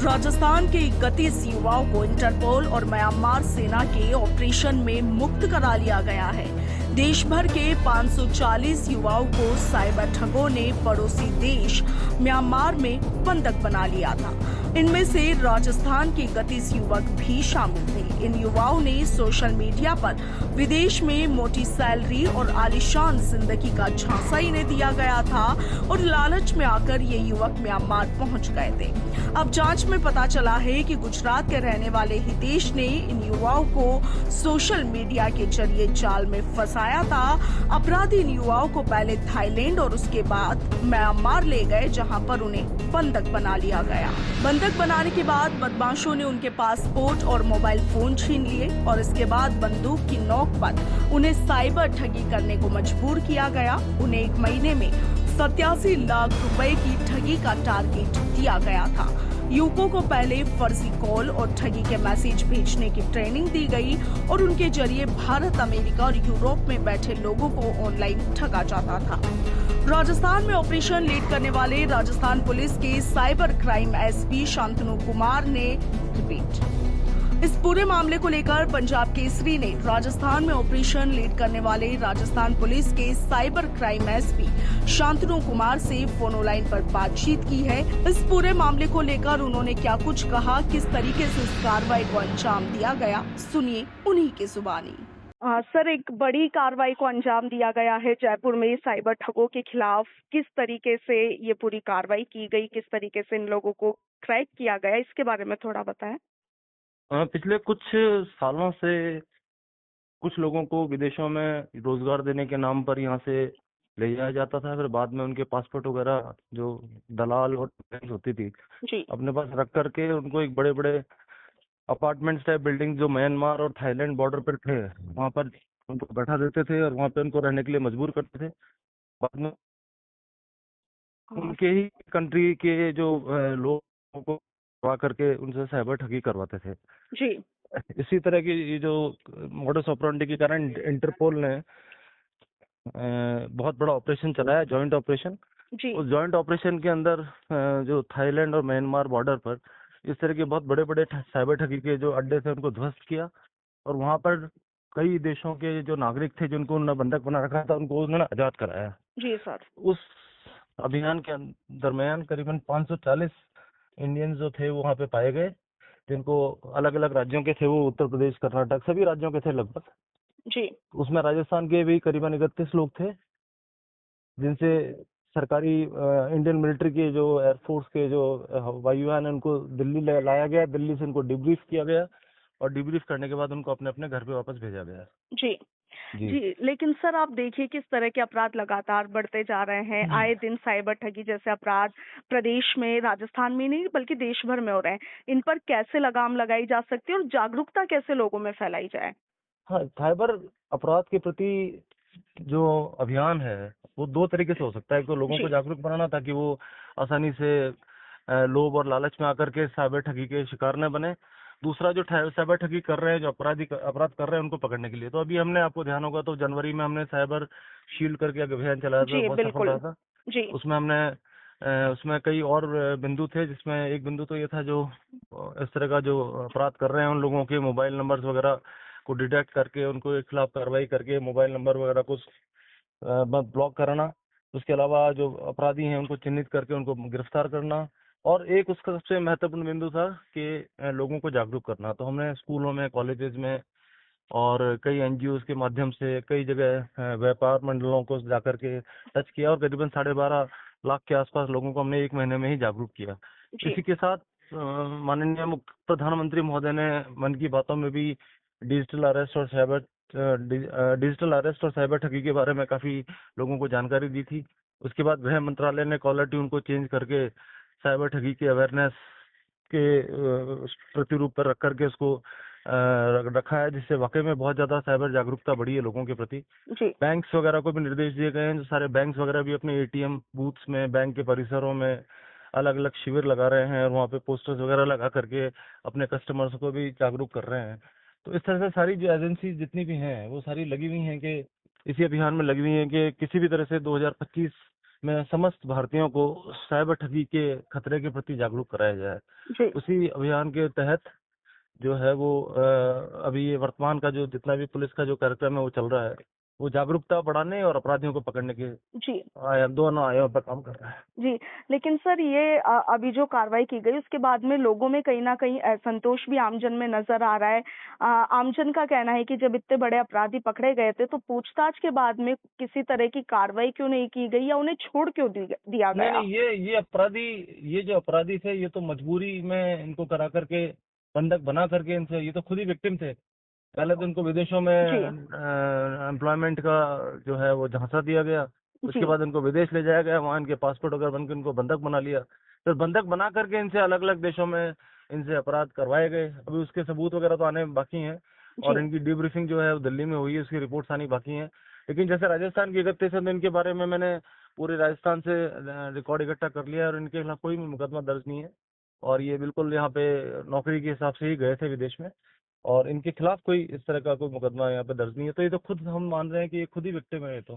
राजस्थान के 31 युवाओं को इंटरपोल और म्यांमार सेना के ऑपरेशन में मुक्त करा लिया गया है। देश भर के 540 युवाओं को साइबर ठगों ने पड़ोसी देश म्यांमार में बंधक बना लिया था। इनमें से राजस्थान के 31 युवक भी शामिल थे। इन युवाओं ने सोशल मीडिया पर विदेश में मोटी सैलरी और आलीशान जिंदगी का झांसा इन्हें दिया गया था और लालच में आकर ये युवक म्यांमार पहुंच गए थे। अब जांच में पता चला है कि गुजरात के रहने वाले हितेश ने इन युवाओं को सोशल मीडिया के जरिए जाल में फंसाया था। अपराधी इन युवाओं को पहले थाईलैंड और उसके बाद म्यांमार ले गए, जहां पर उन्हें बंधक बना लिया गया। बंधक बनाने के बाद बदमाशों ने उनके पासपोर्ट और मोबाइल फोन छीन लिए और इसके बाद बंदूक की नोक पर उन्हें साइबर ठगी करने को मजबूर किया गया। उन्हें 1 महीने में 87 लाख रुपए की ठगी का टारगेट दिया गया था। युवकों को पहले फर्जी कॉल और ठगी के मैसेज भेजने की ट्रेनिंग दी गई और उनके जरिए भारत, अमेरिका और यूरोप में बैठे लोगों को ऑनलाइन ठगा जाता था। राजस्थान में ऑपरेशन लीड करने वाले राजस्थान पुलिस के cyber crime SP Shantanu Kumar ने रिपीट इस पूरे मामले को लेकर पंजाब केसरी ने राजस्थान में ऑपरेशन लीड करने वाले राजस्थान पुलिस के cyber crime SP Shantanu Kumar से फोन लाइन पर बातचीत की है। इस पूरे मामले को लेकर उन्होंने क्या कुछ कहा, किस तरीके से इस कार्रवाई को अंजाम दिया गया, सुनिए उन्हीं की जुबानी। सर, एक बड़ी कार्रवाई को अंजाम दिया गया है जयपुर में साइबर ठगों के खिलाफ। किस तरीके से ये पूरी कार्रवाई की गई, किस तरीके से इन लोगों को ट्रैक किया गया, इसके बारे में थोड़ा बताएं। पिछले कुछ सालों से कुछ लोगों को विदेशों में रोजगार देने के नाम पर यहाँ से ले जाया जाता था। फिर बाद में उनके पासपोर्ट वगैरह जो दलाल और होती थी जी। अपने पास रख करके उनको एक बड़े बड़े अपार्टमेंट्स टाइप बिल्डिंग जो म्यांमार और थाईलैंड बॉर्डर पर थे वहाँ पर उनको बैठा देते थे और वहाँ पे उनको रहने के लिए मजबूर करते थे। बाद में उनके ही कंट्री के जो लोगों को करवा करके उनसे साइबर ठगी करवाते थे। जी। इसी तरह की ये जो मोडस ऑपरेंडी के कारण इंटरपोल ने बहुत बड़ा ऑपरेशन चलाया, जॉइंट ऑपरेशन। जी। उस जॉइंट ऑपरेशन के अंदर जो थाईलैंड और म्यांमार बॉर्डर पर इस तरह के बहुत बड़े बड़े साइबर ठगी के जो अड्डे थे उनको ध्वस्त किया और वहां पर कई देशों के जो नागरिक थे जिनको उन्होंने बंधक बना रखा था उनको उन्होंने आजाद कराया। जी सर। उस अभियान के दरमियान करीबन 540 इंडियंस जो थे वो वहाँ पे पाए गए, जिनको अलग अलग राज्यों के थे, वो उत्तर प्रदेश, कर्नाटक, सभी राज्यों के थे लगभग। जी। उसमें राजस्थान के भी करीबन 31 लोग थे, जिनसे सरकारी इंडियन मिलिट्री के जो एयरफोर्स के जो वायुयान है उनको दिल्ली लाया गया। दिल्ली से उनको डिब्रीफ किया गया और डिब्रीफ करने के बाद उनको अपने अपने घर पे वापस भेजा गया। जी। जी, लेकिन सर आप देखिए किस तरह के अपराध लगातार बढ़ते जा रहे हैं। आए दिन साइबर ठगी जैसे अपराध प्रदेश में, राजस्थान में नहीं बल्कि देश भर में हो रहे हैं। इन पर कैसे लगाम लगाई जा सकती है और जागरूकता कैसे लोगों में फैलाई जाए? हाँ, साइबर अपराध के प्रति जो अभियान है वो 2 तरीके से हो सकता है। एक तो लोगों को जागरूक बनाना ताकि वो आसानी से लोभ और लालच में आकर के साइबर ठगी के शिकार न बने। दूसरा, जो साइबर ठगी कर रहे हैं, जो अपराध कर रहे हैं, उनको पकड़ने के लिए। तो अभी हमने, आपको ध्यान होगा तो जनवरी में हमने साइबर शील्ड करके एक अभियान चलाया था, बहुत सफल रहा था। जी। उसमें हमने उसमें कई और बिंदु थे, जिसमें एक बिंदु तो ये था जो इस तरह का जो अपराध कर रहे हैं उन लोगों के मोबाइल नंबर्स वगैरह को डिटेक्ट करके उनको खिलाफ कार्रवाई करके मोबाइल नंबर वगैरह को ब्लॉक कराना। उसके अलावा जो अपराधी हैं उनको चिन्हित करके उनको गिरफ्तार करना। और एक उसका सबसे महत्वपूर्ण बिंदु था कि लोगों को जागरूक करना। तो हमने स्कूलों में, कॉलेजेस में और कई एनजीओ के माध्यम से कई जगह व्यापार मंडलों को जाकर के टच किया और करीबन 12.5 लाख के आसपास लोगों को हमने 1 महीने में ही जागरूक किया। इसी के साथ माननीय प्रधानमंत्री महोदय ने मन की बातों में भी डिजिटल अरेस्ट और साइबर ठगी के बारे में काफी लोगों को जानकारी दी थी। उसके बाद गृह मंत्रालय ने कॉलर ट्यून को चेंज करके साइबर ठगी की अवेयरनेस के प्रतिरूप पर रख करके उसको रखा है, जिससे वाकई में बहुत ज्यादा साइबर जागरूकता बढ़ी है लोगों के प्रति। बैंक्स वगैरह को भी निर्देश दिए गए हैं, जो सारे बैंक्स वगैरह भी अपने एटीएम बूथ्स में, बैंक के परिसरों में अलग अलग शिविर लगा रहे हैं और वहाँ पे पोस्टर्स वगैरह लगा करके अपने कस्टमर्स को भी जागरूक कर रहे हैं। तो इस तरह से सारी जो एजेंसी जितनी भी हैं वो सारी लगी हुई हैं कि इसी अभियान में लगी हुई हैं कि किसी भी तरह से 2025 में समस्त भारतीयों को साइबर ठगी के खतरे के प्रति जागरूक कराया जाए। जी उसी अभियान के तहत जो है वो अभी ये वर्तमान का जो जितना भी पुलिस का जो कार्यक्रम है वो चल रहा है, वो जागरूकता बढ़ाने और अपराधियों को पकड़ने के जी दोनों आयामों पर काम कर रहा है। जी, लेकिन सर ये अभी जो कार्रवाई की गई उसके बाद में लोगों में कहीं न कहीं असंतोष भी आमजन में नज़र आ रहा है। आमजन का कहना है कि जब इतने बड़े अपराधी पकड़े गए थे तो पूछताछ के बाद में किसी तरह की कार्रवाई क्यों नहीं की गई या उन्हें छोड़ क्यों दिया नहीं गया? नहीं, ये जो अपराधी थे ये तो मजबूरी में इनको करा करके बंधक बना करके इनसे, ये तो खुद ही विक्टिम थे। पहले तो इनको विदेशों में जी, एम्प्लॉयमेंट का जो है वो झांसा दिया गया, उसके जी, बाद इनको विदेश ले जाया गया, वहाँ इनके पासपोर्ट वगैरह बनकर इनको बंधक बना लिया, फिर बंधक बना करके इनसे अलग अलग देशों में इनसे अपराध करवाए गए। अभी उसके सबूत वगैरह तो आने बाकी हैं और जी, इनकी डीब्रीफिंग जो है वो दिल्ली में हुई है, उसकी रिपोर्ट्स आनी बाकी हैं। लेकिन जैसे राजस्थान की 31 दिन के बारे में मैंने पूरे राजस्थान से रिकॉर्ड इकट्ठा कर लिया है और इनके खिलाफ कोई भी मुकदमा दर्ज नहीं है और ये बिल्कुल यहाँ पे नौकरी के हिसाब से ही गए थे विदेश में और इनके खिलाफ कोई इस तरह का कोई मुकदमा यहाँ पे दर्ज नहीं है। तो ये तो खुद हम मान रहे हैं कि ये खुद ही विक्टिम है ये तो।